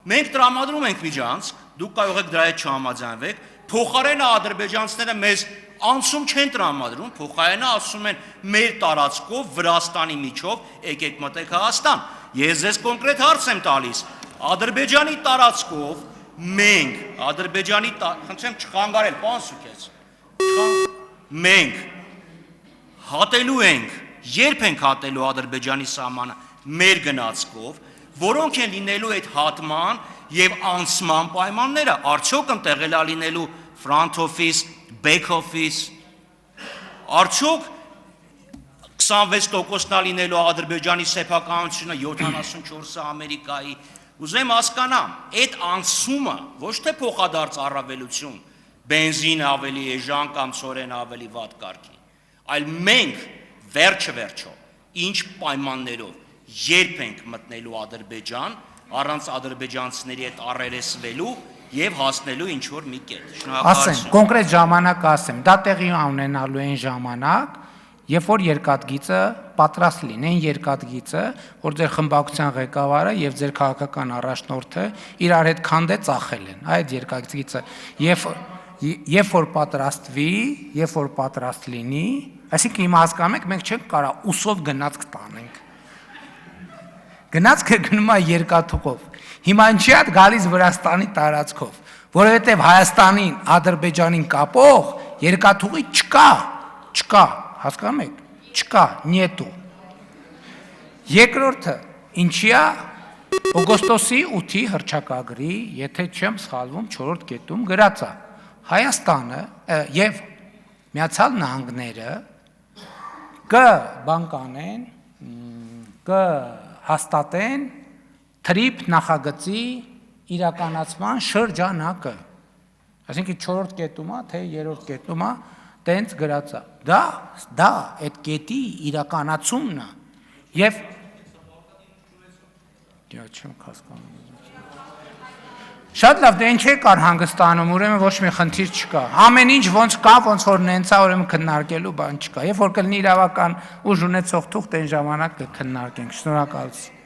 Մենք տրամադրում ենք միջանցք, դուք կարող եք դրա հետ չհամաձայնվեք, փոխարենը ադրբեջանցիները մեզ անցում չեն տրամադրում, փոխարենը ասում են մեր տարածքով Վրաստանի միջով եկեք մտեք Հայաստան։ Ես ձեզ կոնկրետ հարց եմ տալիս, Ադրբեջանի տարածքով մենք, խնդրեմ չխանգարել, պարոն Սուքես, մենք հատելու ենք, երբ ենք հատելու Ադրբեջանի սահմանը մեր գնացքով, որոնք են լինելու այդ հատման եւ անցման պայմանները, արդյոք ընտեղ է լինելու front office, back office, արդյոք 26%-ն լինելու Ադրբեջանի սեփականությունը, 74-ը Ամերիկայի, ուզեմ հասկանամ, այդ անցումը ոչ թե փոխադարձ առավելություն, բենզին ավելի էժան կամ ծորեն ավելի վատ կարգի, այլ մենք վերջը ինչ պայմաններով երբ ենք մտնելու Ադրբեջան, առանց ադրբեջանցիների հետ առերեսվելու եւ հասնելու ինչ որ մի կետ։ Ասեմ, կոնկրետ ժամանակ ասեմ, դա տեղի ունենալու են ժամանակ, երբ որ երկաթգիծը պատրաստ լինեն, երկաթգիծը, որ ձեր խմբակցության ղեկավարը եւ ձեր քաղաքական առաջնորդը իրար հետ քանդե ծախել են, այդ երկաթգիծը, երբ որ պատրաստվի, երբ որ պատրաստ լինի, այսինքն հիմա հասկանում եք, մենք չենք կարող ուսով գնացք տանենք։ Գնացքը գնում է երկաթուղով։ Հիմա ինչի՞ է գալիս Վրաստանի տարածքով, որովհետև Հայաստանին, Ադրբեջանին կապող երկաթուղի չկա, հասկանում եք, չկա, նետու։ Երկրորդը, ինչի՞ է օգոստոսի 8-ի հռչակագրի, եթե չեմ սխալվում, 4-րդ կետում գրած է, Հայաստանը եւ Միացյալ Նահանգները կբանկանեն, կհաստատեն թրիփ նախագծի իրականացման շրջանակը, այսինքն 4-րդ կետում է, թե 3-րդ կետում է, տենց գրած է, դա այդ կետի իրականացումն է, եւ չեմ հասկանում, շատ լավ, դե ինչ եկար հանգստանում, ուրեմն ոչ մի խնդիր չկա, ամեն ինչ ոնց կա, ոնց որ նենց է, ուրեմն քննարկելու բան չկա, երբ որ կլինի իրավական ուժ ունեցող թուղթ, այն ժամանակ կքննարկենք, շնորհակալություն։